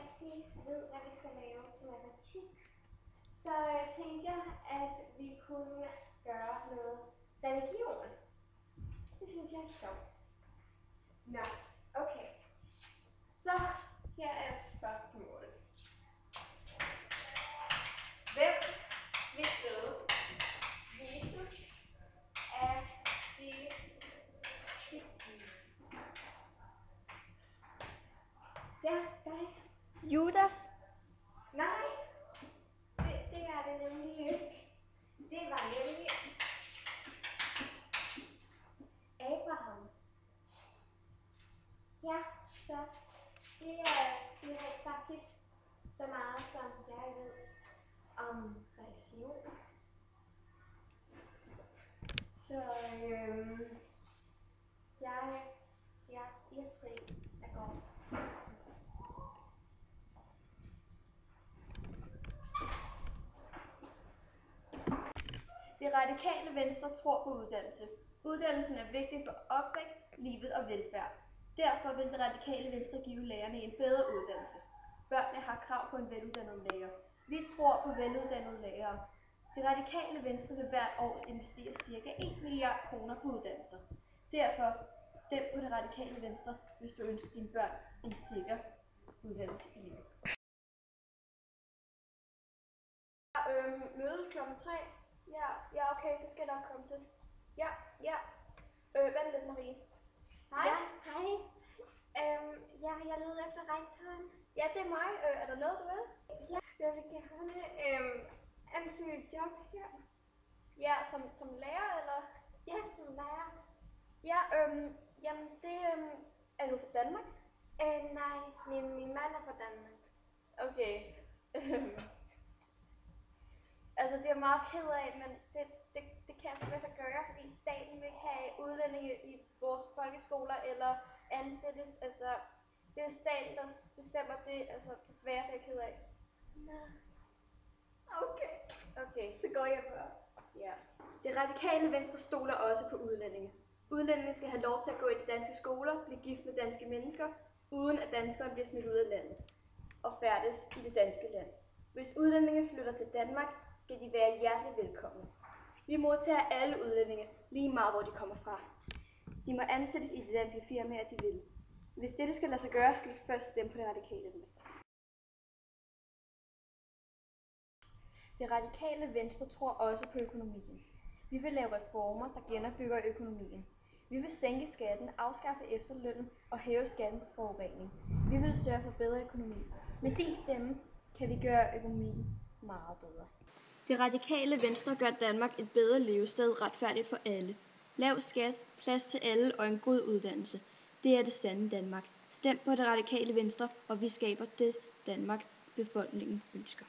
rigtig ved, hvad vi skal lave til matematik. Så tænkte jeg, at vi kunne gøre noget religion. Det synes jeg er sjovt. Nå, okay. Så her er spørgsmålet. Hvem svigtede Jesus af de disciple? Ja, dig. Judas. Nej, det er det nemlig ikke. Det var nemlig Abraham. Ja, så det er faktisk så meget, som jeg ved om religion. Så jeg er fri at gå. Det radikale Venstre tror på uddannelse. Uddannelsen er vigtig for opvækst, livet og velfærd. Derfor vil det radikale Venstre give lærerne en bedre uddannelse. Børnene har krav på en veluddannet lærer. Vi tror på veluddannede lærere. Det radikale Venstre vil hvert år investere ca. 1 milliard kroner på uddannelser. Derfor stem på det radikale Venstre, hvis du ønsker dine børn en sikker uddannelse i livet. Møde klokken 3. Ja, okay, det skal jeg nok komme til. Ja. Vent lidt, Marie. Hej. Ja, hej. Jeg leder efter rektoren. Ja, det er mig. Er der noget, du vil? Ja, jeg vil gerne ansøge et job her. Ja, som lærer, eller? Ja, som lærer. Ja, jamen det, er du fra Danmark? Nej, min mand er fra Danmark. Okay. Altså, det er jeg meget ked af, men det kan jeg sgu ikke gøre, fordi staten vil ikke have udlændinge i vores folkeskoler eller ansættes. Altså, det er staten, der bestemmer det. Altså, desværre, det er jeg ked af. Nå. Okay, så går jeg bare. Ja. Det radikale Venstre stoler også på udlændinge. Udlændinge skal have lov til at gå i de danske skoler, blive gift med danske mennesker, uden at danskeren bliver smidt ud af landet og færdes i det danske land. Hvis udlændinge flytter til Danmark, skal de være hjertelig velkomne. Vi modtager alle udlændinge, lige meget hvor de kommer fra. De må ansættes i de danske firmaer, de vil. Hvis dette skal lade sig gøre, skal vi først stemme på det radikale Venstre. Det radikale Venstre tror også på økonomien. Vi vil lave reformer, der genopbygger økonomien. Vi vil sænke skatten, afskaffe efterlønnen og hæve skatten på forurening. Vi vil sørge for bedre økonomi. Med din stemme kan vi gøre økonomien meget bedre. Det radikale Venstre gør Danmark et bedre levested, retfærdigt for alle. Lav skat, plads til alle og en god uddannelse. Det er det sande Danmark. Stem på det radikale Venstre, og vi skaber det Danmark, befolkningen ønsker.